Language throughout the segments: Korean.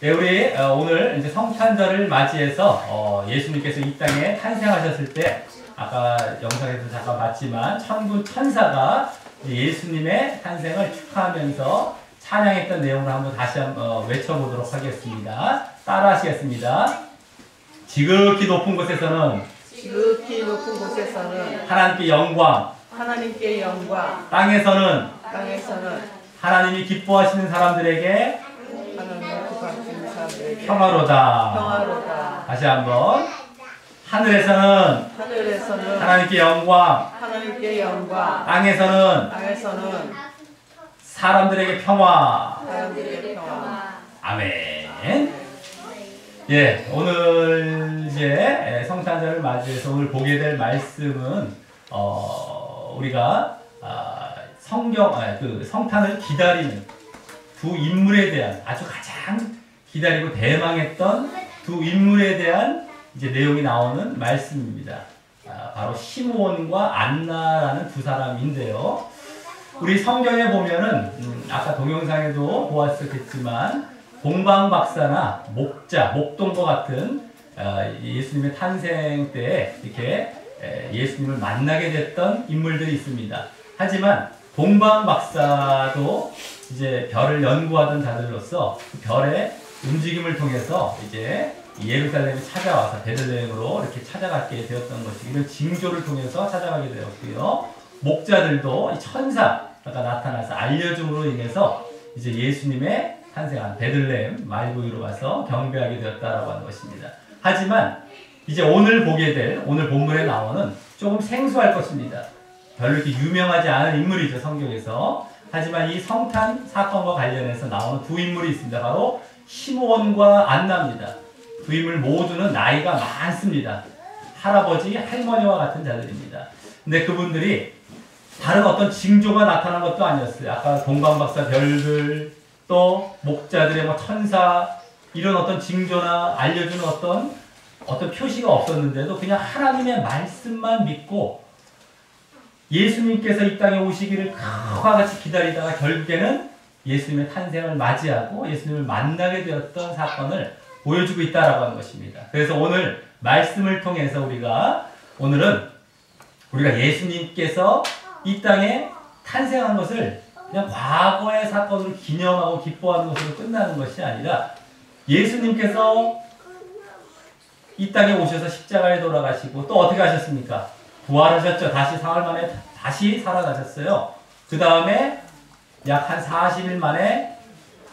네, 우리 오늘 이제 성탄절을 맞이해서 예수님께서 이 땅에 탄생하셨을 때 아까 영상에서 잠깐 봤지만 천군 천사가 예수님의 탄생을 축하하면서 찬양했던 내용을 한번 다시 한번 외쳐보도록 하겠습니다. 따라하시겠습니다. 지극히 높은 곳에서는 하나님께 영광, 땅에서는 하나님이 기뻐하시는 사람들에게 평화로다. 다시 한번. 하늘에서는 하나님께 영광, 땅에서는 사람들에게 평화. 아멘. 예, 오늘 이제 성탄절을 맞이해서 오늘 보게 될 말씀은 우리가 성탄을 기다리는 두 인물에 대한 아주 가장 기다리고 대망했던 두 인물에 대한 이제 내용이 나오는 말씀입니다. 바로 시므온과 안나라는 두 사람인데요. 우리 성경에 보면은 아까 동영상에도 보았었겠지만 동방박사나 목자, 목동과 같은 예수님의 탄생 때 이렇게 예수님을 만나게 됐던 인물들이 있습니다. 하지만 동방박사도 이제 별을 연구하던 자들로서 그 별의 움직임을 통해서 이제 예루살렘에 찾아와서 베들레헴으로 이렇게 찾아가게 되었던 것이 이런 징조를 통해서 찾아가게 되었고요. 목자들도 이 천사가 나타나서 알려줌으로 인해서 이제 예수님의 탄생한 베들레헴 말구이로 와서 경배하게 되었다라고 하는 것입니다. 하지만 이제 오늘 보게 될 오늘 본문에 나오는 조금 생소할 것입니다. 별로 이렇게 유명하지 않은 인물이죠, 성경에서. 하지만 이 성탄 사건과 관련해서 나오는 두 인물이 있습니다. 바로 시므온과 안나입니다. 두 인물 모두는 나이가 많습니다. 할아버지, 할머니와 같은 자들입니다. 근데 그분들이 다른 어떤 징조가 나타난 것도 아니었어요. 아까 동방박사 별들, 또 목자들의 천사, 이런 어떤 징조나 알려주는 어떤 표시가 없었는데도 그냥 하나님의 말씀만 믿고 예수님께서 이 땅에 오시기를 그와 같이 기다리다가 결국에는 예수님의 탄생을 맞이하고 예수님을 만나게 되었던 사건을 보여주고 있다라고 하는 것입니다. 그래서 오늘 말씀을 통해서 오늘은 우리가 예수님께서 이 땅에 탄생한 것을 그냥 과거의 사건으로 기념하고 기뻐하는 것으로 끝나는 것이 아니라 예수님께서 이 땅에 오셔서 십자가에 돌아가시고 또 어떻게 하셨습니까? 부활하셨죠. 다시 사흘 만에 다시 살아나셨어요. 그 다음에 약 한 40일 만에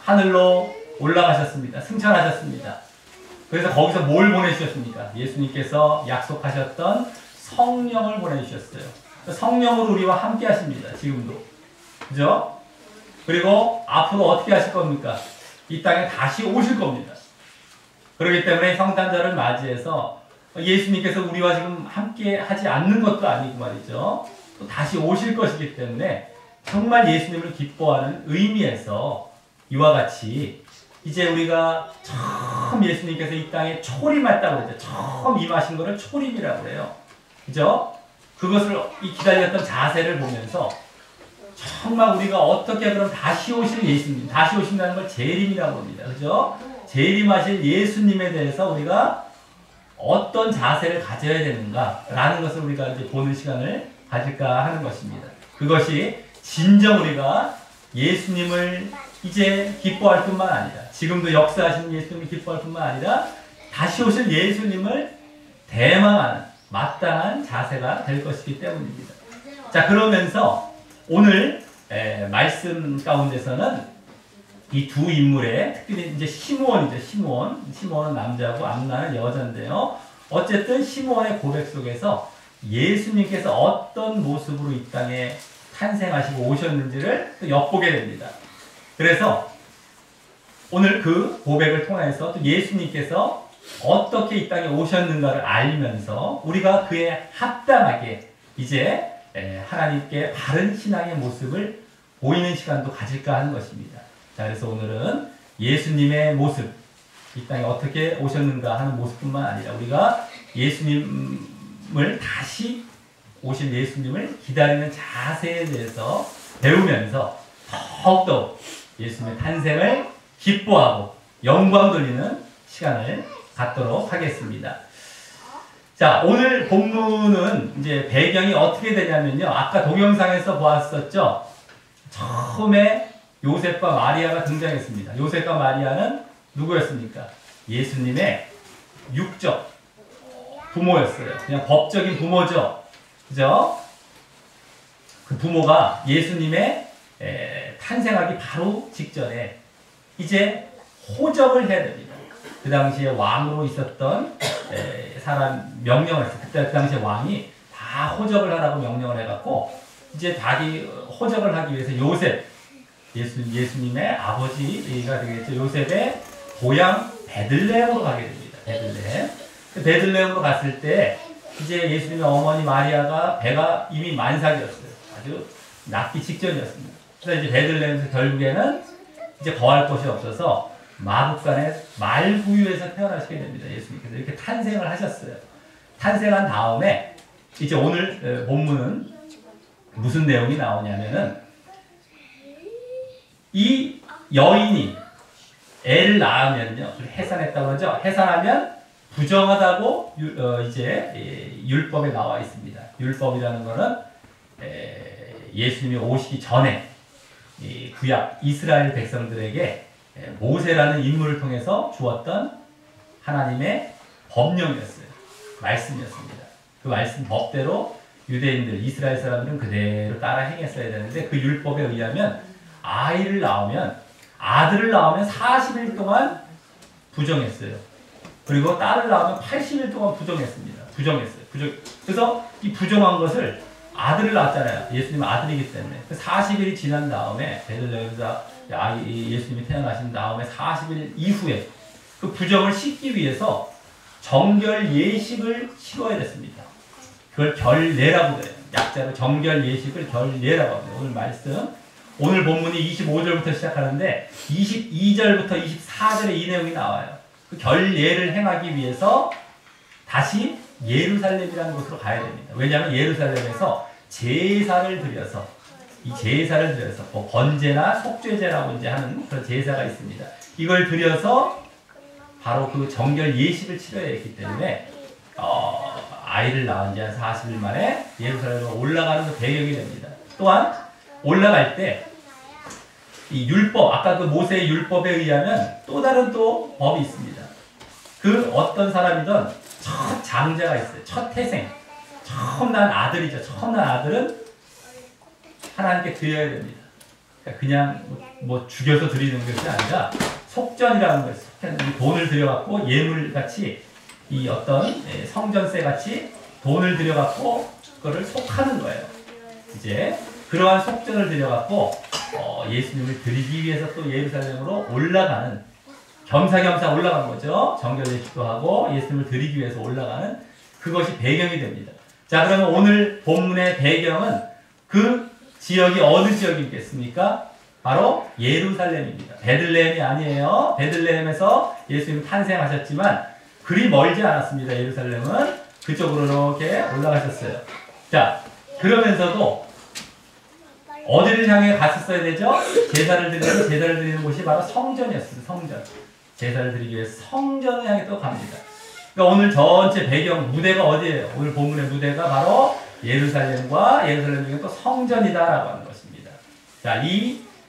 하늘로 올라가셨습니다. 승천하셨습니다. 그래서 거기서 뭘 보내주셨습니까? 예수님께서 약속하셨던 성령을 보내주셨어요. 성령으로 우리와 함께 하십니다. 지금도. 그죠? 그리고 앞으로 어떻게 하실 겁니까? 이 땅에 다시 오실 겁니다. 그렇기 때문에 성탄절을 맞이해서 예수님께서 우리와 지금 함께 하지 않는 것도 아니고 말이죠. 또 다시 오실 것이기 때문에 정말 예수님을 기뻐하는 의미에서 이와 같이 이제 우리가 처음 예수님께서 이 땅에 초림했다고 그러죠. 처음 임하신 것을 초림이라고 그래요. 그죠? 그것을 이 기다렸던 자세를 보면서 정말 우리가 어떻게 그럼 다시 오실 예수님, 다시 오신다는 걸 재림이라고 합니다. 그죠? 재림하실 예수님에 대해서 우리가 어떤 자세를 가져야 되는가라는 것을 우리가 이제 보는 시간을 가질까 하는 것입니다. 그것이 진정 우리가 예수님을 이제 기뻐할 뿐만 아니라 지금도 역사하시는 예수님을 기뻐할 뿐만 아니라 다시 오실 예수님을 대망하는 마땅한 자세가 될 것이기 때문입니다. 자, 그러면서 오늘 말씀 가운데서는 이 두 인물의 특별히 이제 시므온이죠. 시므온은 남자고 안나는 여자인데요. 어쨌든 시므온의 고백 속에서 예수님께서 어떤 모습으로 이 땅에 탄생하시고 오셨는지를 또 엿보게 됩니다. 그래서 오늘 그 고백을 통해서 또 예수님께서 어떻게 이 땅에 오셨는가를 알면서 우리가 그에 합당하게 이제 하나님께 바른 신앙의 모습을 보이는 시간도 가질까 하는 것입니다. 자, 그래서 오늘은 예수님의 모습, 이 땅에 어떻게 오셨는가 하는 모습뿐만 아니라 우리가 예수님을 다시 오실 예수님을 기다리는 자세에 대해서 배우면서 더욱더 예수님의 탄생을 기뻐하고 영광 돌리는 시간을 갖도록 하겠습니다. 자, 오늘 본문은 이제 배경이 어떻게 되냐면요. 아까 동영상에서 보았었죠. 처음에 요셉과 마리아가 등장했습니다. 요셉과 마리아는 누구였습니까? 예수님의 육적 부모였어요. 그냥 법적인 부모죠. 그죠? 그 부모가 예수님의 탄생하기 바로 직전에 이제 호적을 해야 됩니다. 그 당시에 왕으로 있었던 사람 명령을 했어요. 그때 그 당시에 왕이 다 호적을 하라고 명령을 해갖고 이제 자기 호적을 하기 위해서 요셉, 예수님의 아버지가 되겠죠. 요셉의 고향 베들레헴으로 가게 됩니다. 베들레헴. 베들레헴으로 갔을 때 이제 예수님의 어머니 마리아가 배가 이미 만삭이었어요. 아주 낳기 직전이었습니다. 그래서 이제 베들레헴에서 결국에는 이제 거할 곳이 없어서 마국간의 말구유에서 태어나시게 됩니다. 예수님께서 이렇게 탄생을 하셨어요. 탄생한 다음에 이제 오늘 본문은 무슨 내용이 나오냐면은 이 여인이 애를 낳으면요, 해산했다고 하죠. 해산하면 부정하다고 이제 율법에 나와 있습니다. 율법이라는 것은 예수님이 오시기 전에 구약 이스라엘 백성들에게 모세라는 인물을 통해서 주었던 하나님의 법령이었어요. 말씀이었습니다. 그 말씀 법대로 유대인들, 이스라엘 사람들은 그대로 따라 행했어야 되는데 그 율법에 의하면 아들을 낳으면 40일 동안 부정했어요. 그리고 딸을 낳으면 80일 동안 부정했습니다. 그래서 이 부정한 것을 아들을 낳았잖아요. 예수님은 아들이기 때문에. 40일이 지난 다음에 베들레헴에서 예수님이 태어나신 다음에 40일 이후에 그 부정을 씻기 위해서 정결 예식을 치러야 됐습니다. 그걸 결례라고 해요. 약자로 정결 예식을 결례라고 합니다. 오늘 말씀, 오늘 본문이 25절부터 시작하는데 22절부터 24절에 이 내용이 나와요. 그 결례를 행하기 위해서 다시 예루살렘이라는 곳으로 가야 됩니다. 왜냐하면 예루살렘에서 제사를 드려서 뭐 번제나 속죄제라고 이제 하는 그런 제사가 있습니다. 이걸 드려서 바로 그 정결 예식을 치러야 했기 때문에 아이를 낳은 지 한 40일 만에 예루살렘으로 올라가는 그 배경이 됩니다. 또한 올라갈 때 이 율법, 아까 그 모세의 율법에 의하면 또 다른 또 법이 있습니다. 그 어떤 사람이든 첫 장자가 있어요. 첫 태생. 처음 난 아들이죠. 처음 난 아들은 하나님께 드려야 됩니다. 그냥 뭐 죽여서 드리는 것이 아니라 속전이라는 거예요. 돈을 들여갖고 예물같이 이 어떤 성전세같이 돈을 들여갖고 그거를 속하는 거예요. 이제 그러한 속전을 들여갖고 예수님을 드리기 위해서 또 예루살렘으로 올라가는, 겸사겸사 올라간 거죠. 정결예식도 하고 예수님을 드리기 위해서 올라가는 그것이 배경이 됩니다. 자, 그러면 오늘 본문의 배경은 그 지역이 어느 지역이겠습니까? 바로 예루살렘입니다. 베들레헴이 아니에요. 베들레헴에서 예수님 탄생하셨지만 그리 멀지 않았습니다. 예루살렘은 그쪽으로 이렇게 올라가셨어요. 자, 그러면서도 어디를 향해 갔었어야 되죠? 제사를 드리는 곳이 바로 성전이었습니다. 성전. 제사를 드리기 위해서 성전을 향해 또 갑니다. 그러니까 오늘 전체 배경 무대가 어디예요? 오늘 본문의 무대가 바로 예루살렘과 예루살렘 중에 또 성전이다라고 하는 것입니다. 자,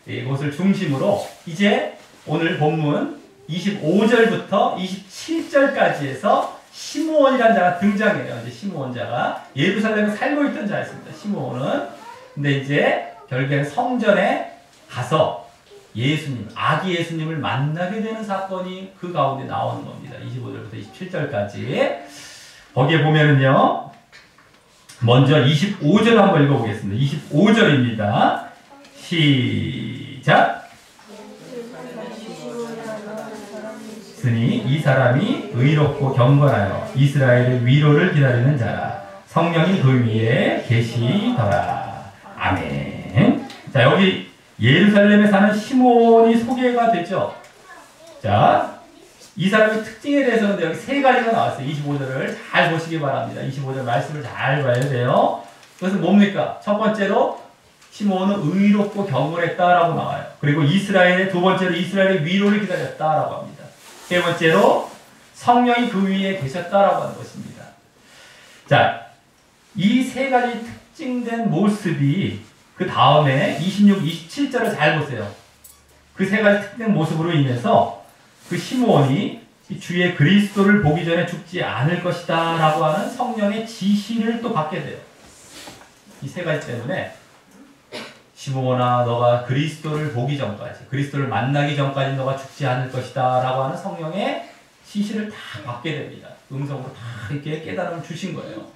이곳을 중심으로 이제 오늘 본문 25절부터 27절까지 해서 시므온이라는 자가 등장해요. 이제 시므온 자가 예루살렘에 살고 있던 자였습니다. 시므온은. 근데 이제 결국엔 성전에 가서 예수님, 아기 예수님을 만나게 되는 사건이 그 가운데 나오는 겁니다. 25절부터 27절까지. 거기에 보면은요, 먼저 25절 한번 읽어보겠습니다. 25절입니다. 시작! 쓰니 이 사람이 의롭고 경건하여 이스라엘의 위로를 기다리는 자라. 성령이 그 위에 계시더라. 아멘. 자, 여기 예루살렘에 사는 시므온이 소개가 되죠. 자, 이 사람의 특징에 대해서는 여기 세 가지가 나왔어요. 25절을 잘 보시기 바랍니다. 25절 말씀을 잘 봐야 돼요. 그것은 뭡니까? 첫 번째로 시므온은 의롭고 경건했다라고 나와요. 그리고 두 번째로 이스라엘의 위로를 기다렸다라고 합니다. 세 번째로 성령이 그 위에 계셨다라고 하는 것입니다. 자, 이 세 가지 특징된 모습이 그 다음에 26, 27절을 잘 보세요. 그 세 가지 특징된 모습으로 인해서 그 시므온이 주의 그리스도를 보기 전에 죽지 않을 것이다 라고 하는 성령의 지시를 또 받게 돼요. 이 세 가지 때문에 시므온아 너가 그리스도를 보기 전까지, 그리스도를 만나기 전까지 너가 죽지 않을 것이다 라고 하는 성령의 지시를 다 받게 됩니다. 음성으로 다 이렇게 깨달음을 주신 거예요.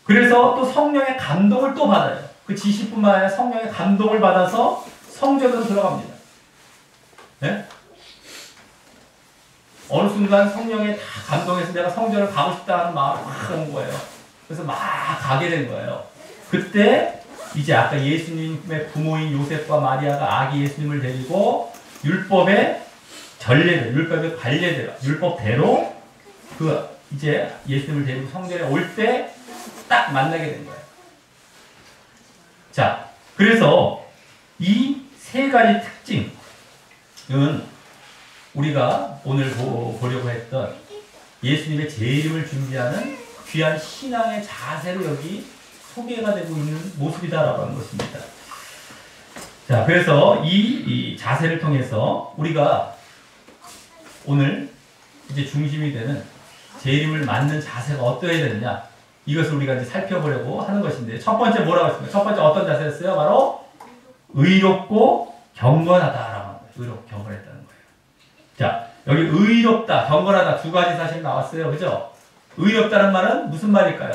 그래서 또 성령의 감동을 또 받아요. 그 지시뿐만 아니라 성령의 감동을 받아서 성전으로 들어갑니다. 네? 어느 순간 성령에 다 감동해서 내가 성전을 가고 싶다는 마음이 막 온 거예요. 그래서 막 가게 된 거예요. 그때 이제 아까 예수님의 부모인 요셉과 마리아가 아기 예수님을 데리고 율법의 전례대로, 율법의 관례대로, 율법대로 그 이제 예수님을 데리고 성전에 올 때 딱 만나게 된 거예요. 자, 그래서 이 세 가지 특징은 우리가 오늘 보려고 했던 예수님의 재림을 준비하는 귀한 신앙의 자세로 여기 소개가 되고 있는 모습이다라고 하는 것입니다. 자, 그래서 이 자세를 통해서 우리가 오늘 이제 중심이 되는 재림을 맞는 자세가 어떠해야 되느냐, 이것을 우리가 이제 살펴보려고 하는 것인데, 첫 번째 뭐라고 했습니까? 첫 번째 어떤 자세였어요? 바로 의롭고 경건하다라고 하는 거예요. 의롭고 경건했다는 거예요. 자, 여기 의롭다, 경건하다 두 가지 사실 나왔어요. 그죠? 의롭다는 말은 무슨 말일까요?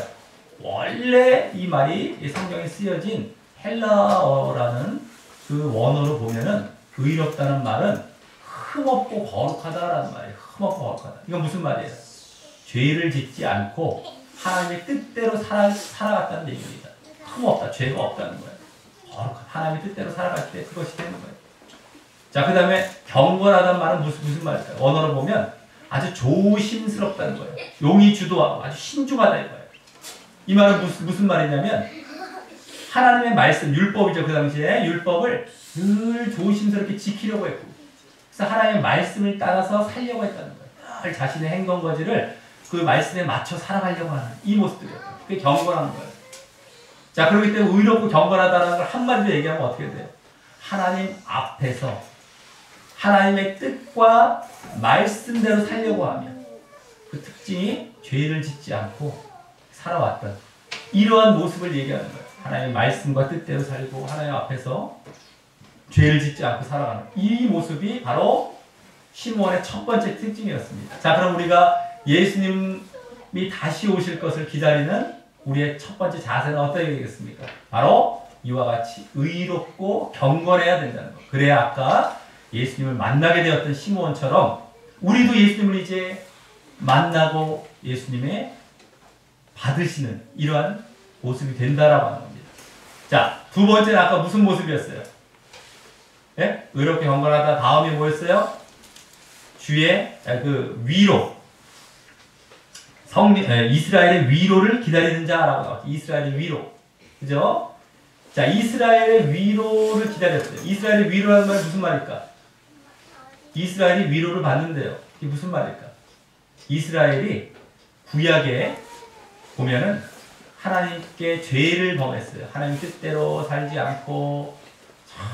원래 이 말이 성경에 쓰여진 헬라어라는 그 원어로 보면은 의롭다는 말은 흠없고 거룩하다라는 말이에요. 흠없고 거룩하다. 이건 무슨 말이에요? 죄를 짓지 않고 하나님의 뜻대로 살아갔다는 얘기입니다. 흠없다, 죄가 없다는 거예요. 거룩하다. 하나님의 뜻대로 살아갈 때 그것이 되는 거예요. 자, 그 다음에 경건하다는 말은 무슨 말일까요? 원어로 보면 아주 조심스럽다는 거예요. 용이 주도하고 아주 신중하다 이거예요. 이 말은 무슨 말이냐면 하나님의 말씀, 율법이죠. 그 당시에 율법을 늘 조심스럽게 지키려고 했고, 그래서 하나님의 말씀을 따라서 살려고 했다는 거예요. 늘 자신의 행동거지를 그 말씀에 맞춰 살아가려고 하는 이 모습들이에요. 그게 경건한 거예요. 자, 그렇기 때문에 의롭고 경건하다는 걸 한마디로 얘기하면 어떻게 돼요? 하나님 앞에서 하나님의 뜻과 말씀대로 살려고 하면 그 특징이 죄를 짓지 않고 살아왔던 이러한 모습을 얘기하는 거예요. 하나님의 말씀과 뜻대로 살고 하나님 앞에서 죄를 짓지 않고 살아가는 이 모습이 바로 시므온의 첫 번째 특징이었습니다. 자, 그럼 우리가 예수님이 다시 오실 것을 기다리는 우리의 첫 번째 자세는 어떻게 되겠습니까? 바로 이와 같이 의롭고 경건해야 된다는 것. 그래야 아까 예수님을 만나게 되었던 시므온처럼 우리도 예수님을 이제 만나고 예수님의 받으시는 이러한 모습이 된다라고 하는 겁니다. 자, 두 번째는 아까 무슨 모습이었어요? 네? 의롭게 경건하다. 다음이 뭐였어요? 주의 그 위로, 이스라엘의 위로를 기다리는 자라고 나왔죠. 이스라엘의 위로, 그죠? 자, 이스라엘의 위로를 기다렸어요. 이스라엘의 위로라는 말은 무슨 말일까? 이스라엘이 위로를 받는데요. 이게 무슨 말일까? 이스라엘이 구약에 보면은 하나님께 죄를 범했어요. 하나님 뜻대로 살지 않고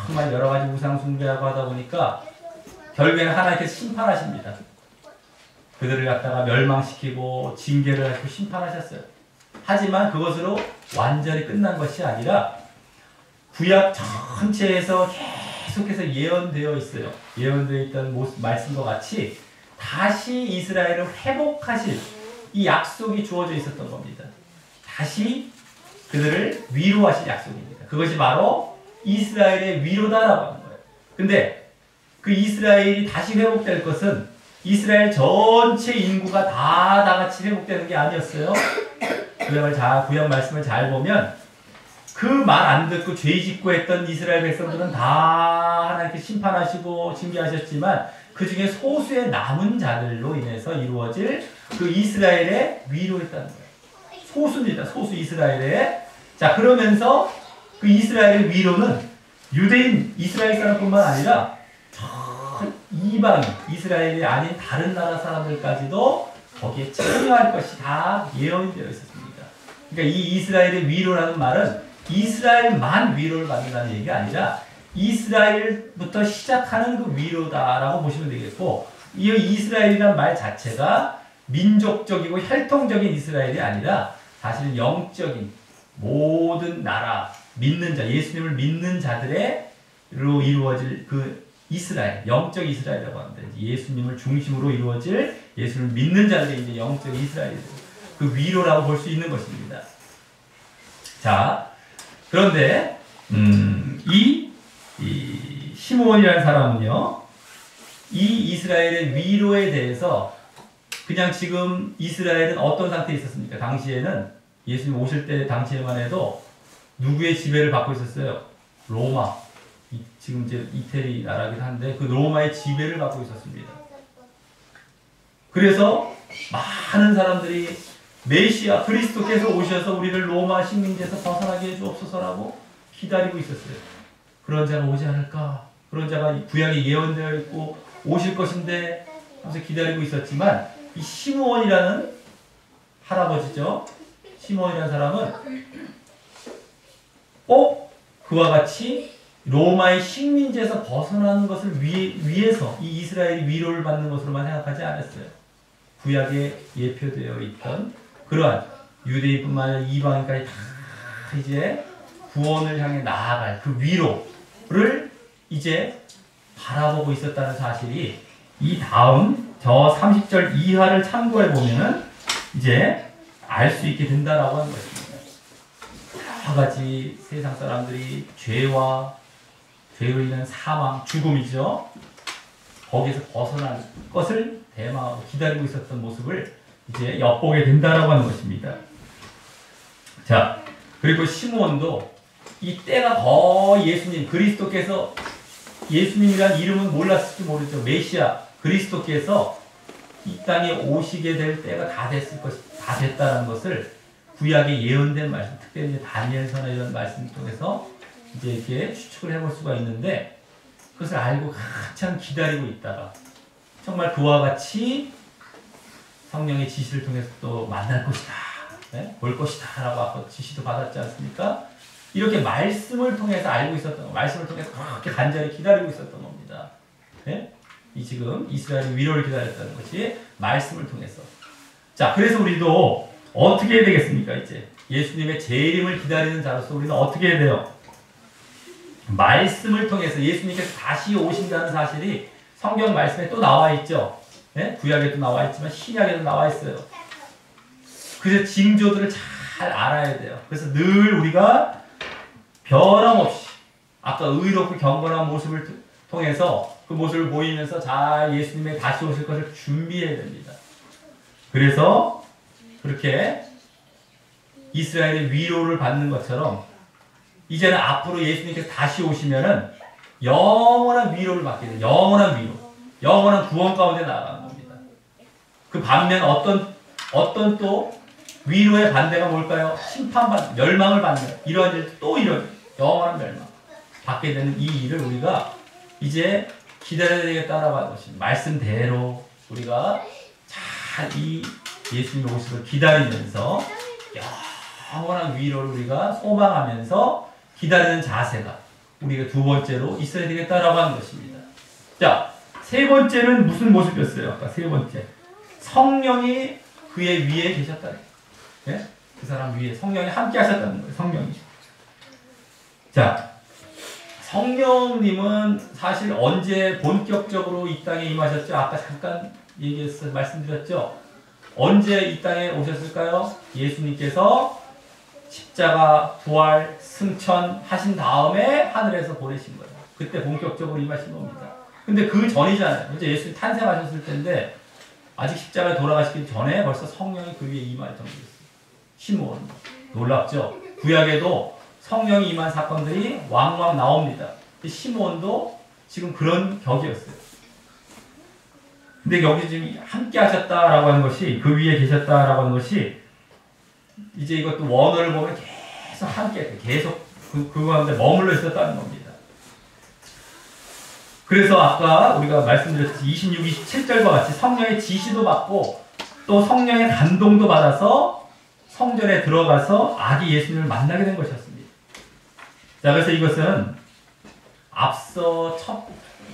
정말 여러 가지 우상 숭배하고 하다 보니까 결국에는 하나님께서 심판하십니다. 그들을 갖다가 멸망시키고 징계를 하시고 심판하셨어요. 하지만 그것으로 완전히 끝난 것이 아니라 구약 전체에서 계속해서 예언되어 있어요. 예언되어 있던 모습, 말씀과 같이 다시 이스라엘을 회복하실 이 약속이 주어져 있었던 겁니다. 다시 그들을 위로하실 약속입니다. 그것이 바로 이스라엘의 위로다라고 하는 거예요. 근데 그 이스라엘이 다시 회복될 것은 이스라엘 전체 인구가 다 같이 회복되는 게 아니었어요. 구약 말씀을 잘 보면 그 말 안 듣고 죄 짓고 했던 이스라엘 백성들은 다 하나님께 심판하시고 징계하셨지만 그 중에 소수의 남은 자들로 인해서 이루어질 그 이스라엘의 위로였다는 거예요. 소수입니다. 소수 이스라엘의. 자, 그러면서 그 이스라엘의 위로는 유대인 이스라엘 사람뿐만 아니라 이방인, 이스라엘이 아닌 다른 나라 사람들까지도 거기에 참여할 것이 다 예언되어 있었습니다. 그러니까 이 이스라엘의 위로라는 말은 이스라엘만 위로를 받는다는 얘기가 아니라 이스라엘부터 시작하는 그 위로다라고 보시면 되겠고, 이 이스라엘이란 말 자체가 민족적이고 혈통적인 이스라엘이 아니라 사실은 영적인 모든 나라, 믿는 자, 예수님을 믿는 자들로 이루어질 그 이스라엘, 영적 이스라엘이라고 합니다. 예수님을 중심으로 이루어질 예수님을 믿는 자들의 이제 영적 이스라엘이고 그 위로라고 볼 수 있는 것입니다. 자, 그런데 이 시므온이라는 사람은요, 이 이스라엘의 위로에 대해서 그냥 지금 이스라엘은 어떤 상태에 있었습니까? 당시에는 예수님 오실 때 당시에만 해도 누구의 지배를 받고 있었어요? 로마. 지금 이제 이태리 나라긴 한데 그 로마의 지배를 받고 있었습니다. 그래서 많은 사람들이 메시아 그리스도께서 오셔서 우리를 로마 식민지에서 벗어나게 해주옵소서라고 기다리고 있었어요. 그런 자가 오지 않을까? 그런 자가 구약에 예언되어 있고 오실 것인데 하면서 기다리고 있었지만, 이 시므온이라는 할아버지죠. 시므온이라는 사람은 그와 같이 로마의 식민지에서 벗어나는 것을 위해서 이 이스라엘이 위로를 받는 것으로만 생각하지 않았어요. 구약에 예표되어 있던 그러한 유대인뿐만 아니라 이방인까지 다 이제 구원을 향해 나아갈 그 위로를 이제 바라보고 있었다는 사실이 이 다음 저 30절 이하를 참고해 보면은 이제 알 수 있게 된다라고 하는 것입니다. 여러 가지 세상 사람들이 죄와 죄로 인한 사망, 죽음이죠. 거기에서 벗어날 것을 대망하고 기다리고 있었던 모습을 이제 엿보게 된다라고 하는 것입니다. 자, 그리고 시므온도 이 때가 거의 예수님, 그리스도께서 예수님이란 이름은 몰랐을지 모르죠. 메시아, 그리스도께서 이 땅에 오시게 될 때가 다 됐다는 것을 구약에 예언된 말씀, 특별히 다니엘서나 이런 말씀 통해서 이제 이렇게 추측을 해볼 수가 있는데, 그것을 알고 한참 기다리고 있다가 정말 그와 같이 성령의 지시를 통해서 또 만날 것이다, 네? 볼 것이다 라고 아까 지시도 받았지 않습니까? 이렇게 말씀을 통해서 알고 있었던 거, 말씀을 통해서 그렇게 간절히 기다리고 있었던 겁니다. 네? 이 지금 이스라엘의 위로를 기다렸다는 것이 말씀을 통해서. 자, 그래서 우리도 어떻게 해야 되겠습니까? 이제 예수님의 재림을 기다리는 자로서 우리는 어떻게 해야 돼요? 말씀을 통해서 예수님께서 다시 오신다는 사실이 성경 말씀에 또 나와 있죠. 네? 구약에도 나와 있지만 신약에도 나와 있어요. 그래서 징조들을 잘 알아야 돼요. 그래서 늘 우리가 변함없이 아까 의롭고 경건한 모습을 통해서 그 모습을 보이면서 잘 예수님의 다시 오실 것을 준비해야 됩니다. 그래서 그렇게 이스라엘의 위로를 받는 것처럼 이제는 앞으로 예수님께서 다시 오시면은 영원한 위로를 받게 돼요. 영원한 위로, 영원한 구원 가운데 나아가는 겁니다. 그 반면 어떤 또 위로의 반대가 뭘까요? 심판받는, 멸망을 받는 이런 일, 또 이런 영원한 멸망 받게 되는 이 일을 우리가 이제 기다려야 되겠다라고 하는 것입니다. 말씀대로 우리가 잘 이 예수님 오심을 기다리면서 영원한 위로를 우리가 소망하면서 기다리는 자세가 우리가 두 번째로 있어야 되겠다라고 하는 것입니다. 자, 세 번째는 무슨 모습이었어요? 아까 세 번째, 성령이 그의 위에 계셨다는 거예요. 네? 그 사람 위에 성령이 함께 하셨다는 거예요. 성령이. 자, 성령님은 사실 언제 본격적으로 이 땅에 임하셨죠? 아까 잠깐 말씀드렸죠? 언제 이 땅에 오셨을까요? 예수님께서 십자가, 부활, 승천하신 다음에 하늘에서 보내신 거예요. 그때 본격적으로 임하신 겁니다. 근데 그 전이잖아요. 이제 예수님 탄생하셨을 때인데 아직 십자가에 돌아가시기 전에 벌써 성령이 그 위에 임할 정도였어요. 시므온. 놀랍죠? 구약에도 성령이 임한 사건들이 왕왕 나옵니다. 시므온도 지금 그런 격이었어요. 근데 여기 지금 함께 하셨다라고 하는 것이, 그 위에 계셨다라고 하는 것이, 이제 이것도 원어를 보면 계속 함께, 계속 그 가운데 머물러 있었다는 겁니다. 그래서 아까 우리가 말씀드렸듯이 26, 27절과 같이 성령의 지시도 받고 또 성령의 감동도 받아서 성전에 들어가서 아기 예수님을 만나게 된 것이었습니다. 자, 그래서 이것은 앞서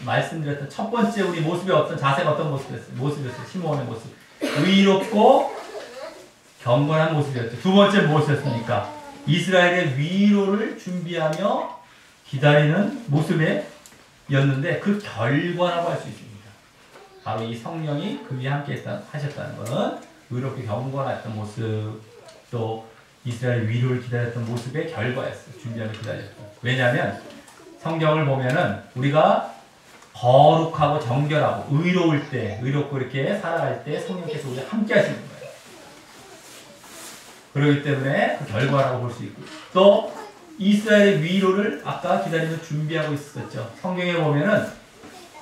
말씀드렸던 첫 번째 우리 모습이 어떤 자세가 어떤 모습이었어요. 시므온의 모습. 의롭고 경건한 모습이었죠. 두 번째 무엇이었습니까? 이스라엘의 위로를 준비하며 기다리는 모습이었는데 그 결과라고 할 수 있습니다. 바로 이 성령이 그 위에 함께 하셨다는 것은 의롭게 경건했던 모습, 또 이스라엘 위로를 기다렸던 모습의 결과였어요. 준비하며 기다렸던. 왜냐하면 성경을 보면은 우리가 거룩하고 정결하고 의로울 때, 의롭고 이렇게 살아갈 때 성령께서 우리와 함께 하시는 거예요. 그렇기 때문에 그 결과라고 볼 수 있고, 또 이스라엘의 위로를 아까 기다리며 준비하고 있었죠. 성경에 보면은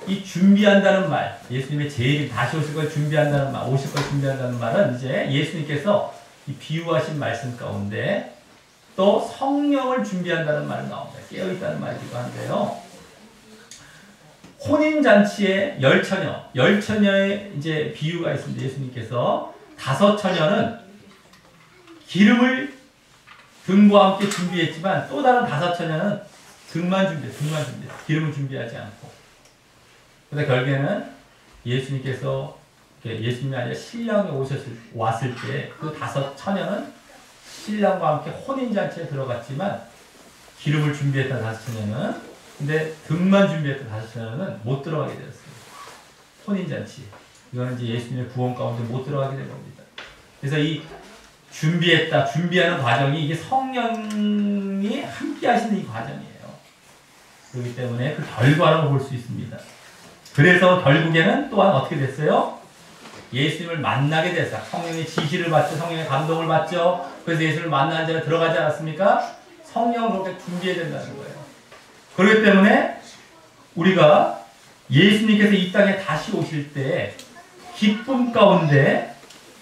이 준비한다는 말, 예수님의 재림, 다시 오실 걸 준비한다는 말, 오실 걸 준비한다는 말은 이제 예수님께서 이 비유하신 말씀 가운데 또 성령을 준비한다는 말이 나옵니다. 깨어있다는 말이기도 한데요. 혼인잔치의 열처녀의 이제 비유가 있습니다. 예수님께서 5 처녀는 기름을 등과 함께 준비했지만 또 다른 5 처녀는 등만 준비했어요. 기름을 준비하지 않고. 그래서 결국에는 예수님이 아니라 신랑이 왔을 때 그 5 처녀는 신랑과 함께 혼인잔치에 들어갔지만 기름을 준비했던 5 처녀는 근데 등만 준비했던 5 처녀는 못 들어가게 되었어요. 혼인잔치. 이거는 이제 예수님의 구원 가운데 못 들어가게 된 겁니다. 그래서 이 준비하는 과정이 이게 성령이 함께 하시는 이 과정이에요. 그렇기 때문에 그 결과라고 볼 수 있습니다. 그래서 결국에는 또한 어떻게 됐어요? 예수님을 만나게 됐어요. 성령의 지시를 받죠. 성령의 감동을 받죠. 그래서 예수님을 만나는 자가 들어가지 않았습니까? 성령을 그렇게 준비해야 된다는 거예요. 그렇기 때문에 우리가 예수님께서 이 땅에 다시 오실 때 기쁨 가운데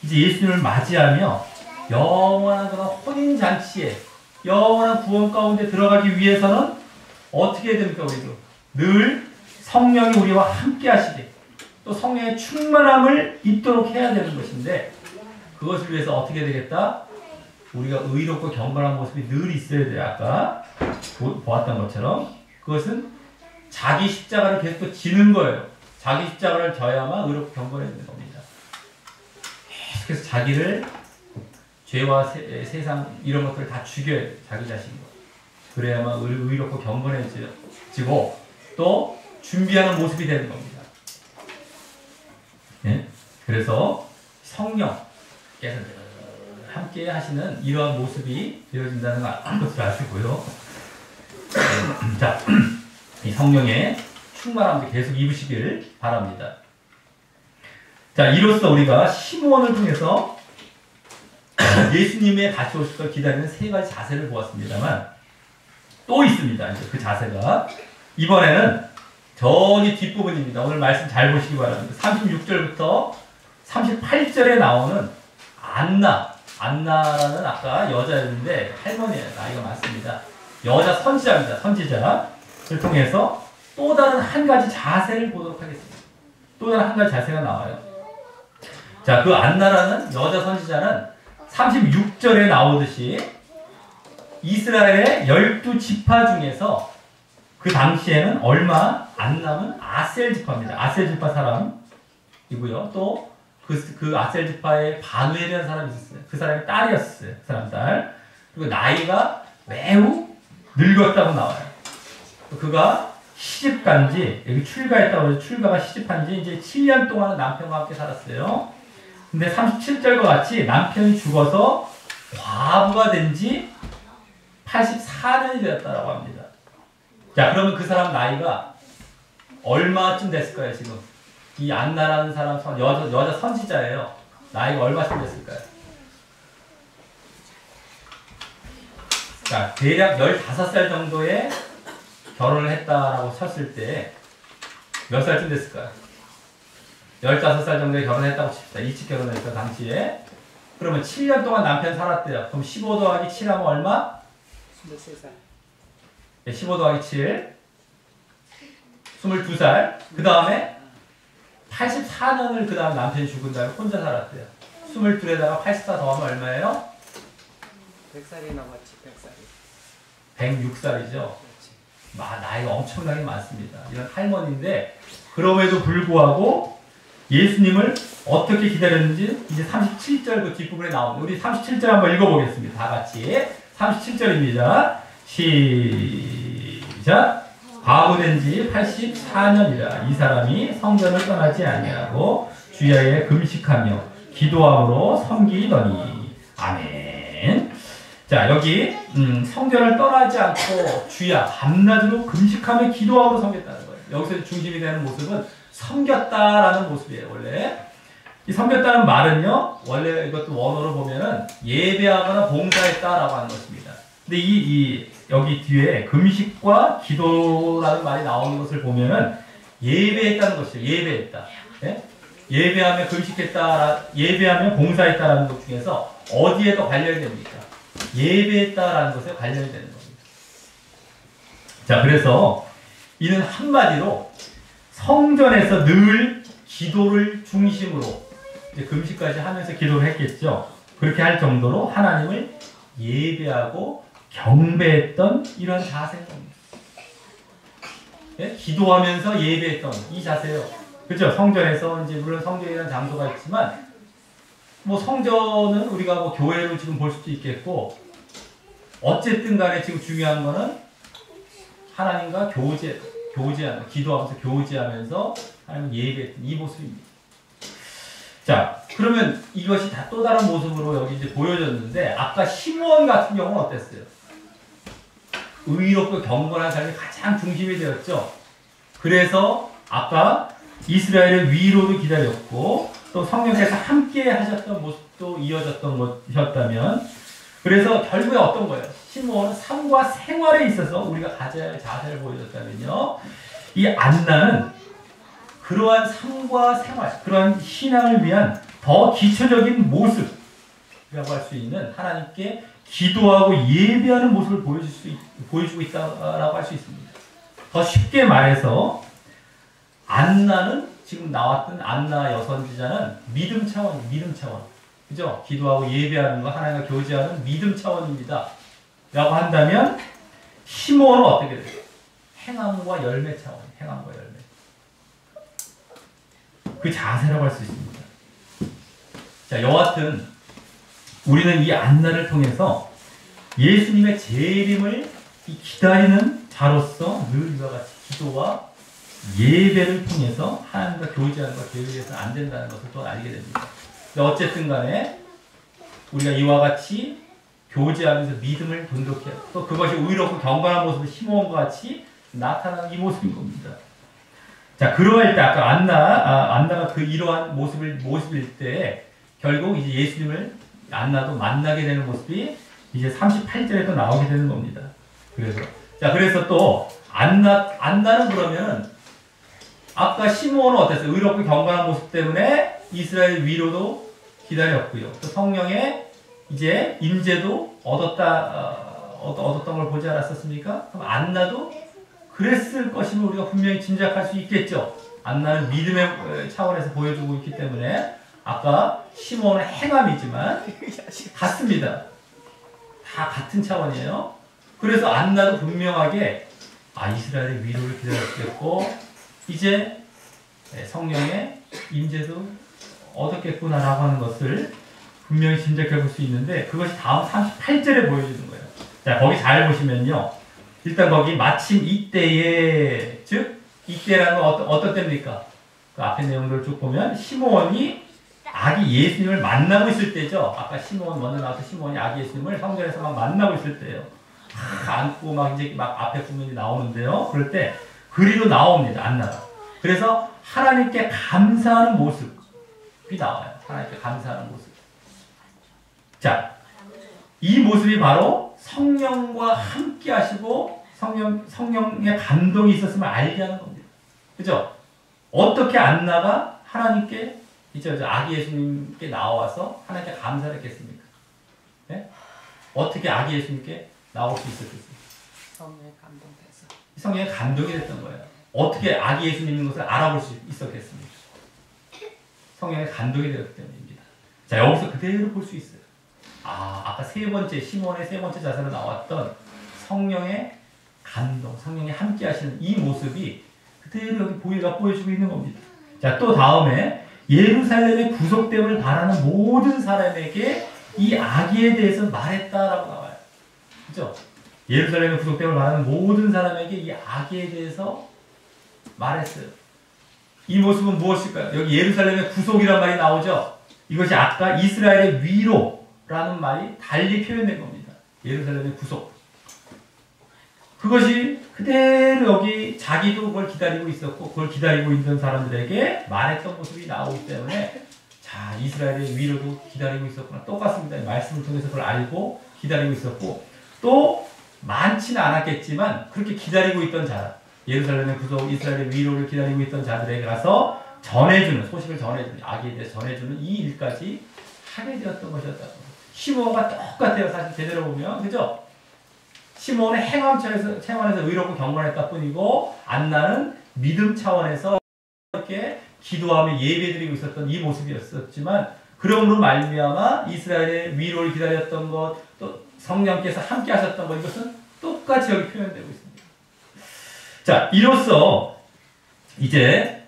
이제 예수님을 맞이하며 영원한 그런 혼인잔치에 영원한 구원 가운데 들어가기 위해서는 어떻게 해야 됩니까? 우리도 늘 성령이 우리와 함께 하시되 또 성령의 충만함을 입도록 해야 되는 것인데 그것을 위해서 어떻게 되겠다? 우리가 의롭고 경건한 모습이 늘 있어야 돼요. 아까 보았던 것처럼 그것은 자기 십자가를 계속 지는 거예요. 자기 십자가를 져야만 의롭고 경건해지는 겁니다. 계속해서 자기를 죄와 세상 이런 것들을 다 죽여야 돼요. 자기 자신과. 그래야만 의롭고 경건해지고 또 준비하는 모습이 되는 겁니다. 네? 그래서 성령께서 함께 하시는 이러한 모습이 되어진다는 것을 아시고요. 자, 이 성령의 충만함도 계속 입으시길 바랍니다. 자, 이로써 우리가 시므온을 통해서 예수님의 다시 오실 걸 기다리는 3가지 자세를 보았습니다만 또 있습니다. 이제 그 자세가 이번에는 저기 뒷부분입니다. 오늘 말씀 잘 보시기 바랍니다. 36절부터 38절에 나오는 안나라는 아까 여자였는데 할머니예요. 나이가 많습니다. 여자 선지자입니다. 선지자를 통해서 또 다른 한 가지 자세를 보도록 하겠습니다. 또 다른 한 가지 자세가 나와요. 자, 그 안나라는 여자 선지자는 36절에 나오듯이 이스라엘의 12지파 중에서 그 당시에는 얼마 안 남은 아셀 지파입니다. 아셀 지파 사람이고요. 또 그 아셀 지파의 바누엘이라는 사람이 있었어요. 그 사람이 딸이었어요. 그 사람 딸. 그리고 나이가 매우 늙었다고 나와요. 그가 시집간지 여기 출가했다고 해서 출가가 시집한지 이제 7년 동안 남편과 함께 살았어요. 근데 37절과 같이 남편이 죽어서 과부가 된 지 84년이 되었다고 합니다. 자, 그러면 그 사람 나이가 얼마쯤 됐을까요, 지금? 이 안나라는 사람, 여자 선지자예요. 나이가 얼마쯤 됐을까요? 자, 대략 15살 정도에 결혼을 했다라고 쳤을 때 몇 살쯤 됐을까요? 15살 정도에 결혼했다고 칩시다. 일찍 결혼했을 당시에. 그러면 7년 동안 남편 살았대요. 그럼 15 더하기 7 하면 얼마? 23살. 네, 15 더하기 7. 22살. 그 다음에 84년을 그 다음 남편이 죽은 다음에 혼자 살았대요. 22에다가 84 더하면 얼마예요? 100살이 남았지. 100살이. 106살이죠. 나이가 엄청나게 많습니다. 이런 할머니인데 그럼에도 불구하고 예수님을 어떻게 기다렸는지 이제 37절 그 뒷부분에 나옵니다. 우리 37절 한번 읽어보겠습니다. 다 같이 37절입니다. 시작. 과부된 지 84년이라 이 사람이 성전을 떠나지 아니하고 주야에 금식하며 기도함으로 섬기더니. 아멘. 자, 여기 성전을 떠나지 않고 주야 밤낮으로 금식하며 기도함으로 섬겼다는 거예요. 여기서 중심이 되는 모습은 섬겼다라는 모습이에요. 원래 이 섬겼다는 말은요, 원래 이것도 원어로 보면은 예배하거나 봉사했다라고 하는 것입니다. 근데 여기 뒤에 금식과 기도라는 말이 나오는 것을 보면은 예배했다는 것이죠. 예배했다. 예? 예배하며 금식했다, 예배하며 봉사했다라는 것 중에서 어디에 더 관련이 됩니까? 예배했다라는 것에 관련이 되는 겁니다. 자, 그래서 이는 한마디로 성전에서 늘 기도를 중심으로 이제 금식까지 하면서 기도를 했겠죠. 그렇게 할 정도로 하나님을 예배하고 경배했던 이런 자세인 겁니다. 예? 기도하면서 예배했던 이 자세요. 그죠? 성전에서 이제 물론 성전이라는 장소가 있지만 뭐 성전은 우리가 뭐 교회로 지금 볼 수도 있겠고 어쨌든 간에 지금 중요한 거는 하나님과 교제하면서 기도하면서 교제하면서 하나님 예배했던 이 모습입니다. 자, 그러면 이것이 다 또 다른 모습으로 여기 이제 보여졌는데 아까 시므온 같은 경우는 어땠어요? 의롭고 경건한 삶이 가장 중심이 되었죠. 그래서 아까 이스라엘의 위로도 기다렸고 또 성령께서 함께 하셨던 모습도 이어졌던 것이었다면 그래서 결국에 어떤 거예요? 시므온은 삶과 생활에 있어서 우리가 가져야 할 자세를 보여줬다면요. 이 안나는 그러한 삶과 생활, 그러한 신앙을 위한 더 기초적인 모습이라고 할 수 있는 하나님께 기도하고 예배하는 모습을 보여주고 있다라고 할 수 있습니다. 더 쉽게 말해서 안나는 지금 나왔던 안나 여선지자는 믿음 차원입니다. 믿음 차원. 그죠? 기도하고 예배하는 거 하나님과 교제하는 믿음 차원입니다. 라고 한다면 시므온은 어떻게 돼요? 행함과 열매 차원. 행함과 열매. 그 자세라고 할 수 있습니다. 자, 여하튼 우리는 이 안나를 통해서 예수님의 재림을 기다리는 자로서 늘 이와 같이 기도와 예배를 통해서 하나님과 교제하는 것 계획해서는 안 된다는 것을 또 알게 됩니다. 근데 어쨌든 간에 우리가 이와 같이 교제하면서 믿음을 돈독히 하고 또 그것이 의롭고 경건한 모습을 시므온과 같이 나타나는 이 모습인 겁니다. 자, 그러할 때 아까 안나가 그 이러한 모습일 때 결국 이제 예수님을 안나도 만나게 되는 모습이 이제 38절에 또 나오게 되는 겁니다. 그래서 또 안나는 그러면 아까 시므온은 어땠어요? 의롭고 경건한 모습 때문에 이스라엘 위로도 기다렸고요. 또 성령의 이제 임재도 얻었던 걸 보지 않았었습니까? 그럼 안나도 그랬을 것임을 우리가 분명히 짐작할 수 있겠죠. 안나는 믿음의 차원에서 보여주고 있기 때문에 아까 시므온은 행함이지만 같습니다. 다 같은 차원이에요. 그래서 안나도 분명하게 이스라엘의 위로를 기다렸겠고 이제 성령의 임재도 얻었겠구나라고 하는 것을 분명히 짐작해 볼 수 있는데 그것이 다음 38절에 보여주는 거예요. 자, 거기 잘 보시면요. 일단 거기 마침 이때에, 즉 이때라는 건 어떤 때입니까? 그 앞에 내용들을 쭉 보면 시므온이 아기 예수님을 만나고 있을 때죠. 아까 시므온 먼저 나와서 시므온이 아기 예수님을 성전에서 막 만나고 있을 때예요. 안고 막 이제 막 앞에 부면이 나오는데요. 그럴 때 그리로 나옵니다. 안나가. 그래서 하나님께 감사하는 모습이 나와요. 하나님께 감사하는 모습. 자, 이 모습이 바로 성령과 함께 하시고 성령의 감동이 있었음을 알게 하는 겁니다. 그죠? 어떻게 안나가 하나님께 이제 아기 예수님께 나와서 하나님께 감사를 했겠습니까? 네? 어떻게 아기 예수님께 나올 수 있었겠습니까? 성령의 감동돼서. 성령의 감동이 됐던 거예요. 어떻게 아기 예수님인 것을 알아볼 수 있었겠습니까? 성령의 감동이 되었기 때문입니다. 자, 여기서 그대로 볼 수 있어요. 아까 세 번째, 시몬의 세 번째 자세로 나왔던 성령의 감동, 성령이 함께 하시는 이 모습이 그대로 여기 보여주고 있는 겁니다. 자, 또 다음에 예루살렘의 구속됨을 바라는 모든 사람에게 이 아기에 대해서 말했다라고 나와요. 그죠? 예루살렘의 구속됨을 바라는 모든 사람에게 이 아기에 대해서 말했어요. 이 모습은 무엇일까요? 여기 예루살렘의 구속이란 말이 나오죠? 이것이 아까 이스라엘의 위로라는 말이 달리 표현된 겁니다. 예루살렘의 구속. 그것이 그대로 여기 자기도 그걸 기다리고 있었고 그걸 기다리고 있는 사람들에게 말했던 모습이 나오기 때문에 자, 이스라엘의 위로도 기다리고 있었구나. 똑같습니다. 말씀을 통해서 그걸 알고 기다리고 있었고 또 많지는 않았겠지만 그렇게 기다리고 있던 자, 예루살렘의 구속, 이스라엘의 위로를 기다리고 있던 자들에게 가서 전해주는, 소식을 전해주는, 아기에 대해서 전해주는 이 일까지 하게 되었던 것이었다고. 시몬과 똑같아요. 사실 제대로 보면. 그죠? 시몬은 행함 차원에서 의롭고 경건했다 뿐이고 안나는 믿음 차원에서 이렇게 기도하며 예배드리고 있었던 이 모습이었지만 그러므로 말미암아 이스라엘의 위로를 기다렸던 것, 또 성령께서 함께 하셨던 것, 이것은 똑같이 여기 표현되고 있습니다. 자, 이로써 이제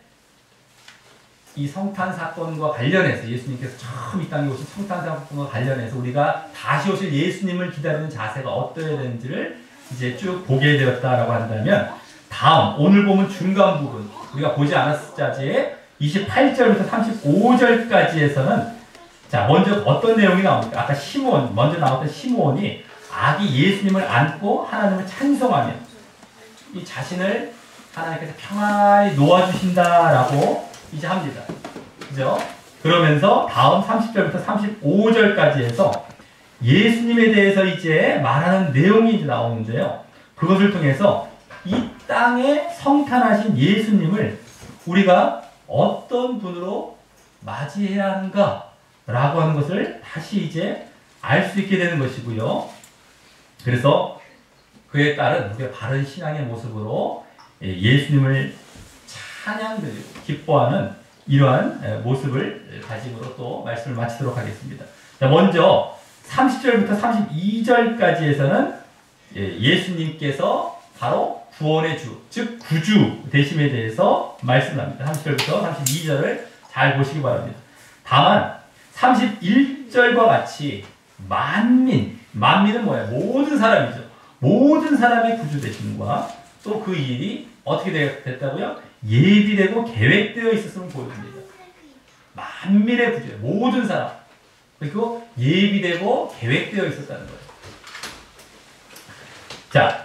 이 성탄 사건과 관련해서 예수님께서 처음 이 땅에 오신 성탄 사건과 관련해서 우리가 다시 오실 예수님을 기다리는 자세가 어떠해야 되는지를 이제 쭉 보게 되었다라고 한다면 다음 오늘 보면 중간 부분 우리가 보지 않았을자지에 28절부터 35절까지에서는 자, 먼저 어떤 내용이 나옵니까? 아까 먼저 나왔던 시몬이 아기 예수님을 안고 하나님을 찬송하며 이 자신을 하나님께서 평안히 놓아주신다라고 이제 합니다. 그죠? 그러면서 다음 30절부터 35절까지 해서 예수님에 대해서 이제 말하는 내용이 이제 나오는데요. 그것을 통해서 이 땅에 성탄하신 예수님을 우리가 어떤 분으로 맞이해야 하는가 라고 하는 것을 다시 이제 알 수 있게 되는 것이고요. 그래서 그에 따른 우리가 바른 신앙의 모습으로 예수님을 찬양드리고 기뻐하는 이러한 모습을 가짐으로 또 말씀을 마치도록 하겠습니다. 자, 먼저 30절부터 32절까지에서는 예수님께서 바로 구원의 주, 즉 구주 되심에 대해서 말씀합니다. 30절부터 32절을 잘 보시기 바랍니다. 다만 31절과 같이 만민은 뭐예요? 모든 사람이죠. 모든 사람의 구주 되심과 또 그 일이 어떻게 됐다고요? 예비되고 계획되어 있었음을 보여줍니다. 만민의 구주, 모든 사람. 그리고 예비되고 계획되어 있었다는 거예요. 자,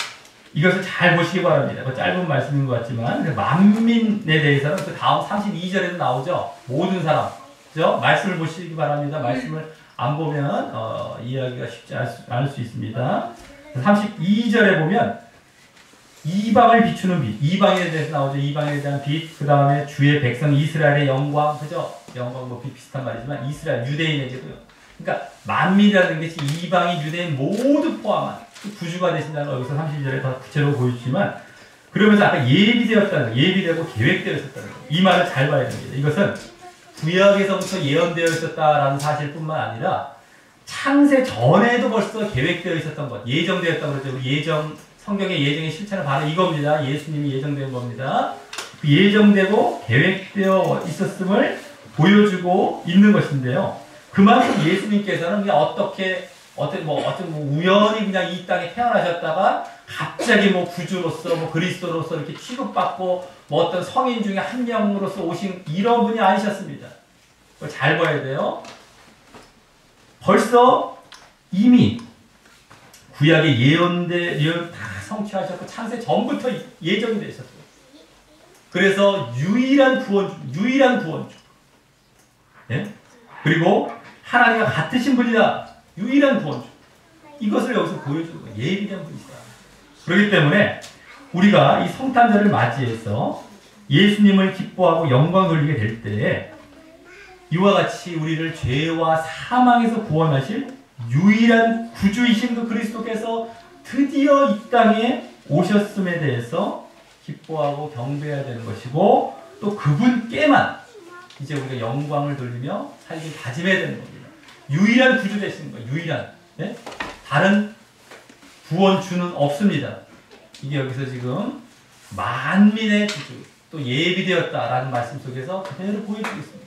이것을 잘 보시기 바랍니다. 짧은 말씀인 것 같지만 만민에 대해서는 그 다음 32절에도 나오죠. 모든 사람. 그죠? 말씀을 보시기 바랍니다. 말씀을 안 보면 이해하기가 쉽지 않을 수 있습니다. 32절에 보면 이방을 비추는 빛, 이방에 대해서 나오죠. 이방에 대한 빛, 그 다음에 주의 백성 이스라엘의 영광, 그죠? 영광 뭐 비슷한 말이지만 이스라엘 유대인에게도요. 그러니까 만민이라는 것이 이방인 유대인 모두 포함한 구주가 되신다는 걸 여기서 32절에 더 구체적으로 보여주지만 그러면서 아까 예비되었다는 거, 예비되고 계획되어 있었다는 거, 이 말을 잘 봐야 됩니다. 이것은 구약에서부터 예언되어 있었다라는 사실뿐만 아니라 창세 전에도 벌써 계획되어 있었던 것, 예정되었다고 그러죠. 성경의 예정의 실체는 바로 이겁니다. 예수님이 예정된 겁니다. 그 예정되고 계획되어 있었음을 보여주고 있는 것인데요. 그만큼 예수님께서는 그냥 어떤 우연히 그냥 이 땅에 태어나셨다가 갑자기 구주로서 그리스도로서 이렇게 취급받고 어떤 성인 중에 한 명으로서 오신 이런 분이 아니셨습니다. 그걸 잘 봐야 돼요. 벌써 이미 구약의 예언 다 성취하셨고 창세 전부터 예정이 되어 있었어요. 그래서 유일한 구원주. 예? 그리고 하나님과 같으신 분이다. 유일한 구원주. 이것을 여기서 보여주는 거예요. 예비된 분이다. 그렇기 때문에 우리가 이 성탄절을 맞이해서 예수님을 기뻐하고 영광 돌리게 될 때에 이와 같이 우리를 죄와 사망에서 구원하실 유일한 구주이신 그 그리스도께서 드디어 이 땅에 오셨음에 대해서 기뻐하고 경배해야 되는 것이고 또 그분께만 이제 우리가 영광을 돌리며 살길 다짐해야 되는 겁니다. 유일한 구주 되시는 거예요. 유일한. 네? 다른 구원주는 없습니다. 이게 여기서 지금 만민의 구주 또 예비되었다라는 말씀 속에서 그대로 보여주고 있습니다.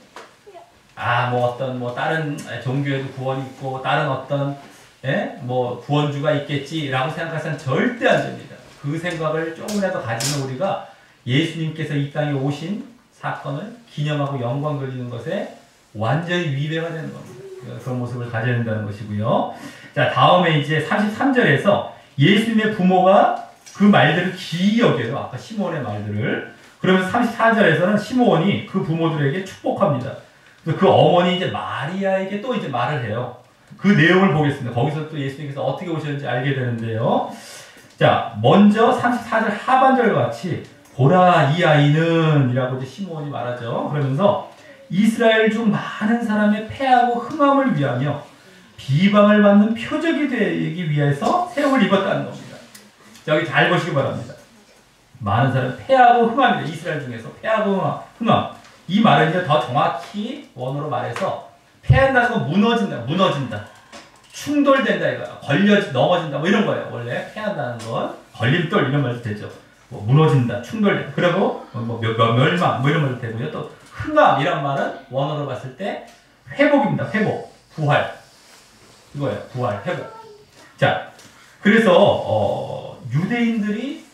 뭐 어떤 다른 종교에도 구원이 있고 다른 어떤 구원주가 있겠지라고 생각하시면 절대 안 됩니다. 그 생각을 조금이라도 가지면 우리가 예수님께서 이 땅에 오신 사건을 기념하고 영광 돌리는 것에 완전히 위배가 되는 겁니다. 그런 모습을 가져야 된다는 것이고요. 자, 다음에 이제 33절에서 예수님의 부모가 그 말들을 기이 여겨요. 아까 시므온의 말들을. 그러면서 34절에서는 시므온이 그 부모들에게 축복합니다. 그래서 그 어머니 이제 마리아에게 또 이제 말을 해요. 그 내용을 보겠습니다. 거기서 또 예수님께서 어떻게 오셨는지 알게 되는데요. 자, 먼저 34절 하반절과 같이 보라 이 아이는 이라고 이제 시므온이 말하죠. 그러면서 이스라엘 중 많은 사람의 패하고 흥함을 위하며 비방을 받는 표적이 되기 위해서 새 옷을 입었다는 겁니다. 자, 여기 잘 보시기 바랍니다. 많은 사람 패하고 흥함입니다. 이스라엘 중에서 패하고 흥함. 이 말은 이제 더 정확히 원어로 말해서 패한다는 건 무너진다. 충돌된다 이거야. 넘어진다 뭐 이런 거예요. 원래 패한다는 건 걸림돌 이런 말도 되죠. 무너진다, 충돌된다. 그리고 멸망 이런 말도 되고요. 또 흥함 이란 말은 원어로 봤을 때 회복입니다. 회복, 부활. 이거예요. 부활, 회복. 자, 그래서 유대인들이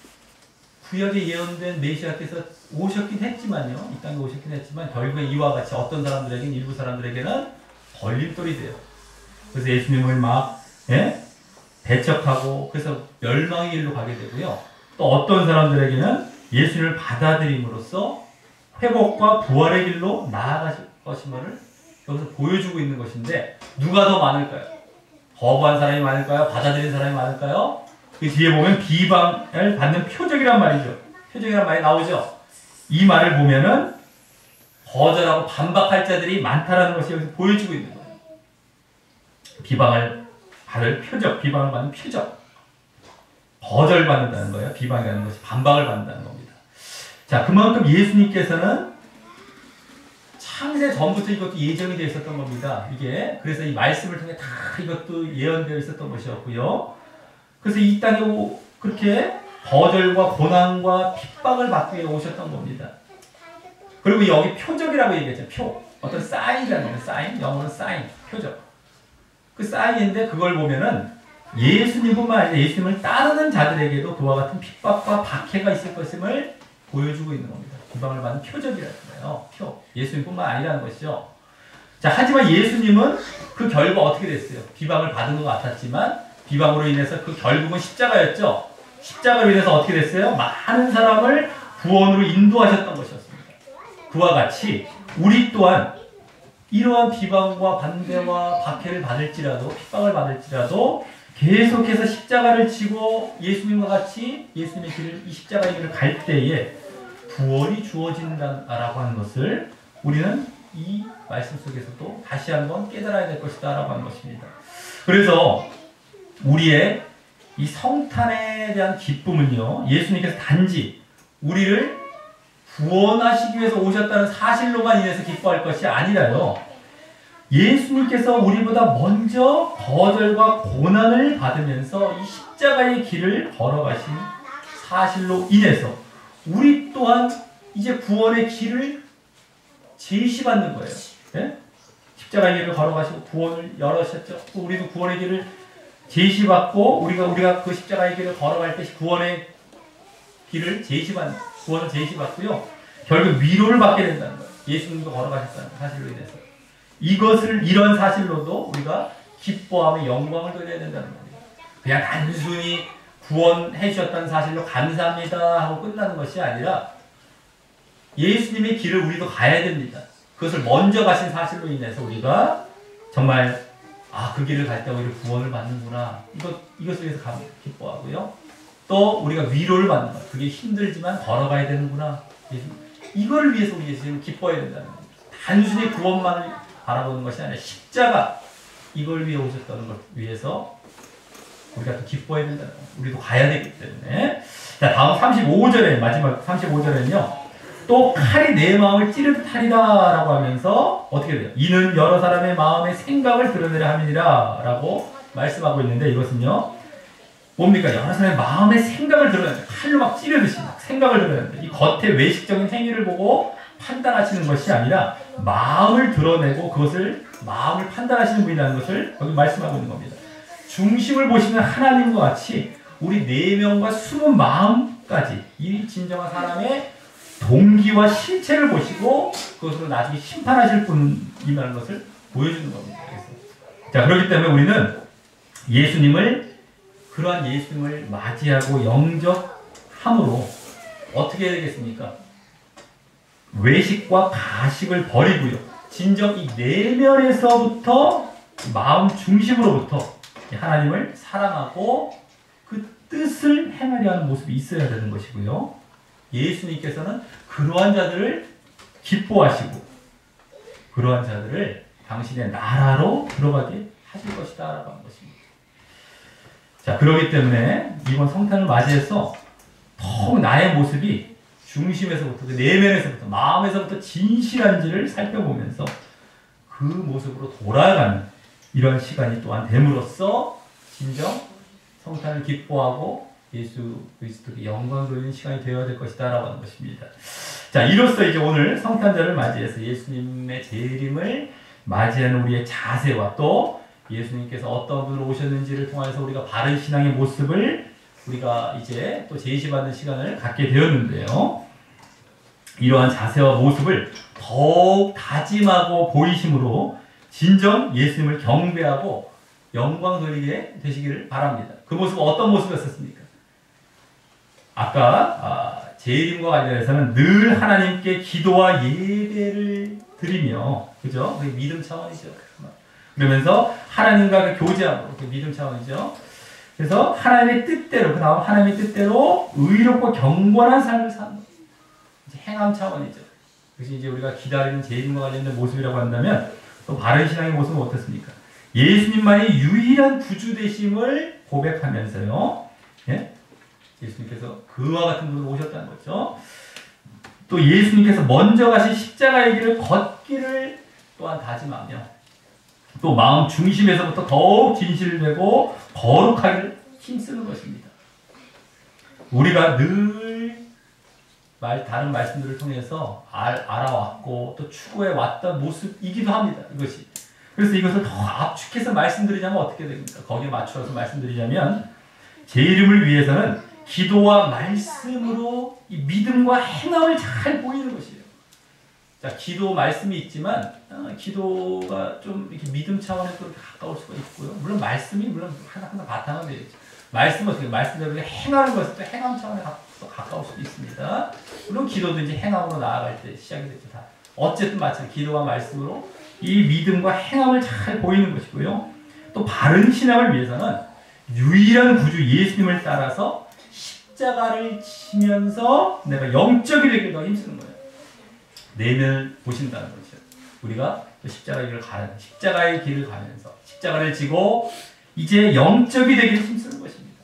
구약에 예언된 메시아께서 오셨긴 했지만요. 이 땅에 오셨긴 했지만 결국에 이와 같이 어떤 사람들에게는 일부 사람들에게는 걸림돌이 돼요. 그래서 예수님을 막 배척하고 그래서 멸망의 길로 가게 되고요. 또 어떤 사람들에게는 예수님을 받아들임으로써 회복과 부활의 길로 나아가실 것임을 여기서 보여주고 있는 것인데 누가 더 많을까요? 거부한 사람이 많을까요? 받아들인 사람이 많을까요? 그 뒤에 보면 비방을 받는 표적이란 말이죠. 표적이란 말이 나오죠. 이 말을 보면은 거절하고 반박할 자들이 많다라는 것이 여기서 보여주고 있는 거예요. 비방을 받을 표적, 비방을 받는 표적. 거절받는다는 거예요. 비방이라는 것이 반박을 받는다는 겁니다. 자, 그만큼 예수님께서는 창세 전부터 이것도 예정이 되어 있었던 겁니다. 이게 그래서 이 말씀을 통해 다 이것도 예언되어 있었던 것이었고요. 그래서 이 땅에 그렇게 거절과 고난과 핍박을 받기 위해 오셨던 겁니다. 그리고 여기 표적이라고 얘기했죠. 표. 어떤 사인이라는 거예요. 사인. 영어는 사인. 표적. 그 사인인데 그걸 보면은 예수님뿐만 아니라 예수님을 따르는 자들에게도 그와 같은 핍박과 박해가 있을 것임을 보여주고 있는 겁니다. 비방을 받는 표적이라는 거예요. 표. 예수님뿐만 아니라는 것이죠. 자, 하지만 예수님은 그 결과 어떻게 됐어요? 비방을 받은 것 같았지만 비방으로 인해서 그 결국은 십자가였죠. 십자가로 인해서 어떻게 됐어요? 많은 사람을 구원으로 인도하셨던 것이었습니다. 그와 같이 우리 또한 이러한 비방과 반대와 박해를 받을지라도 핍박을 받을지라도 계속해서 십자가를 지고 예수님과 같이 예수님의 길을 이 십자가의 길을 갈 때에 구원이 주어진다라고 하는 것을 우리는 이 말씀 속에서도 다시 한번 깨달아야 될 것이다 라고 하는 것입니다. 그래서 우리의 이 성탄에 대한 기쁨은요, 예수님께서 단지 우리를 구원하시기 위해서 오셨다는 사실로만 인해서 기뻐할 것이 아니라요, 예수님께서 우리보다 먼저 거절과 고난을 받으면서 이 십자가의 길을 걸어가신 사실로 인해서 우리 또한 이제 구원의 길을 제시받는 거예요. 네? 십자가의 길을 걸어가시고 구원을 열으셨죠. 또 우리도 구원의 길을 제시받고 우리가 그 십자가의 길을 걸어갈 때 구원의 길을 구원을 제시받고요. 결국 위로를 받게 된다는 거예요. 예수님도 걸어가셨다는 사실로 인해서. 이런 사실로도 우리가 기뻐하며 영광을 돌려야 된다는 겁니다. 그냥 단순히 구원해 주셨다는 사실로 감사합니다 하고 끝나는 것이 아니라 예수님의 길을 우리도 가야 됩니다. 그것을 먼저 가신 사실로 인해서 우리가 정말 그 길을 갈 때 오히려 구원을 받는구나. 이것을 위해서 기뻐하고요. 또 우리가 위로를 받는 거예요. 그게 힘들지만 걸어가야 되는구나. 이거를 위해서 우리 예수님은 기뻐해야 된다는 겁니다. 단순히 구원만을 바라보는 것이 아니라 십자가, 이걸 위해 오셨다는 걸 위해서 우리가 또 기뻐해야 된다. 우리도 가야 되기 때문에. 자, 다음 35절에, 마지막 35절에는요. 또 칼이 내 마음을 찌르듯 하리라 라고 하면서 어떻게 돼요? 이는 여러 사람의 마음의 생각을 드러내려 함이니라 라고 말씀하고 있는데, 이것은요. 뭡니까? 여러 사람의 마음의 생각을 드러낸다. 칼로 막 찌르듯이 막 생각을 드러낸다. 이 겉의 외식적인 행위를 보고 판단하시는 것이 아니라 마음을 드러내고 그것을 마음을 판단하시는 분이라는 것을 여기 말씀하고 있는 겁니다. 중심을 보시는 하나님과 같이 우리 내면과 숨은 마음까지 이 진정한 사람의 동기와 실체를 보시고 그것으로 나중에 심판하실 분이라는 것을 보여주는 겁니다. 그래서. 자, 그렇기 때문에 우리는 그러한 예수님을 맞이하고 영접함으로 어떻게 해야 되겠습니까? 외식과 가식을 버리고요. 진정 이 내면에서부터 마음 중심으로부터 하나님을 사랑하고 그 뜻을 행하려 하는 모습이 있어야 되는 것이고요. 예수님께서는 그러한 자들을 기뻐하시고 그러한 자들을 당신의 나라로 들어가게 하실 것이다 라고 하는 것입니다. 자, 그렇기 때문에 이번 성탄을 맞이해서 더욱 나의 모습이 중심에서부터, 그 내면에서부터, 마음에서부터 진실한지를 살펴보면서 그 모습으로 돌아가는 이런 시간이 또한 됨으로써 진정 성탄을 기뻐하고 예수 그리스도께 영광 돌리는 시간이 되어야 될 것이다 라고 하는 것입니다. 자, 이로써 이제 오늘 성탄절을 맞이해서 예수님의 재림을 맞이하는 우리의 자세와 또 예수님께서 어떤 분으로 오셨는지를 통해서 우리가 바른 신앙의 모습을 우리가 이제 또 제시받는 시간을 갖게 되었는데요. 이러한 자세와 모습을 더욱 다짐하고 보이심으로 진정 예수님을 경배하고 영광 돌리게 되시기를 바랍니다. 그 모습은 어떤 모습이었습니까? 아까 재림과 관련해서는 늘 하나님께 기도와 예배를 드리며, 그죠? 그게 믿음 차원이죠. 그러면서 하나님과 그 교제함으로, 그 믿음 차원이죠. 그래서 하나님의 뜻대로, 그 다음 하나님의 뜻대로 의롭고 경건한 삶을 사는 것. 이제 행함 차원이죠. 그것이 이제 우리가 기다리는 재림과 관련된 모습이라고 한다면 또 바른 신앙의 모습은 어떻습니까? 예수님만이 유일한 구주 되심을 고백하면서요. 예? 예수님께서 그와 같은 분으로 오셨다는 거죠. 또 예수님께서 먼저 가신 십자가의 길을 걷기를 또한 다짐하며 또 마음 중심에서부터 더욱 진실되고 거룩하기를 힘쓰는 것입니다. 우리가 늘 다른 말씀들을 통해서 알아왔고 또 추구해 왔던 모습이기도 합니다. 이것이. 그래서 이것을 더 압축해서 말씀드리자면 어떻게 됩니까? 거기에 맞춰서 말씀드리자면 제 이름을 위해서는 기도와 말씀으로 이 믿음과 행함을 잘 보이는 것이에요. 자, 기도 말씀이 있지만 기도가 좀 이렇게 믿음 차원에서 이렇게 가까울 수가 있고요. 물론 말씀이 하나 바탕은 되겠죠. 말씀은 어떻게 말씀대로 행하는 것은 또 행함 차원에 가까울 수도 있습니다. 물론 기도도 이제 행함으로 나아갈 때 시작이 되죠. 다. 어쨌든 마찬가지 기도와 말씀으로 이 믿음과 행함을 잘 보이는 것이고요. 또 바른 신앙을 위해서는 유일한 구주 예수님을 따라서 십자가를 지면서 내가 영적이 되길 더 힘쓰는 거예요. 내면을 보신다는 거죠. 우리가 십자가의 길을 가면서 십자가를 지고 이제 영적이 되기를 힘쓰는 것입니다.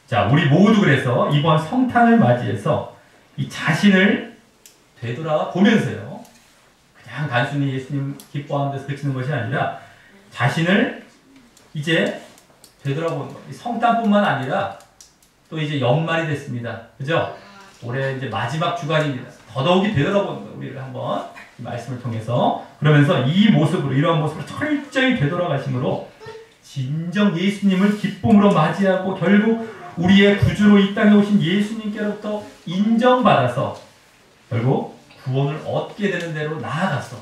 자, 우리 모두 그래서 이번 성탄을 맞이해서 이 자신을 되돌아보면서요. 그냥 단순히 예수님 기뻐하는 데서 그치는 것이 아니라 자신을 이제 되돌아보는 것. 성탄뿐만 아니라 또 이제 연말이 됐습니다. 그죠? 올해 이제 마지막 주간입니다. 더더욱이 되돌아보는 거예요. 우리를 한번 이 말씀을 통해서. 그러면서 이 모습으로, 이러한 모습으로 철저히 되돌아가심으로 진정 예수님을 기쁨으로 맞이하고 결국 우리의 구주로 이 땅에 오신 예수님께로부터 인정받아서 결국 구원을 얻게 되는 대로 나아가서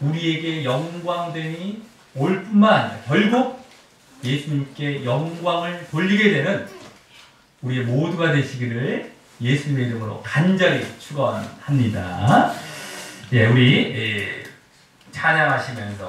우리에게 영광됨이 올 뿐만 아니라 결국 예수님께 영광을 돌리게 되는 우리의 모두가 되시기를 예수님의 이름으로 간절히 축원합니다. 예, 우리 찬양하시면서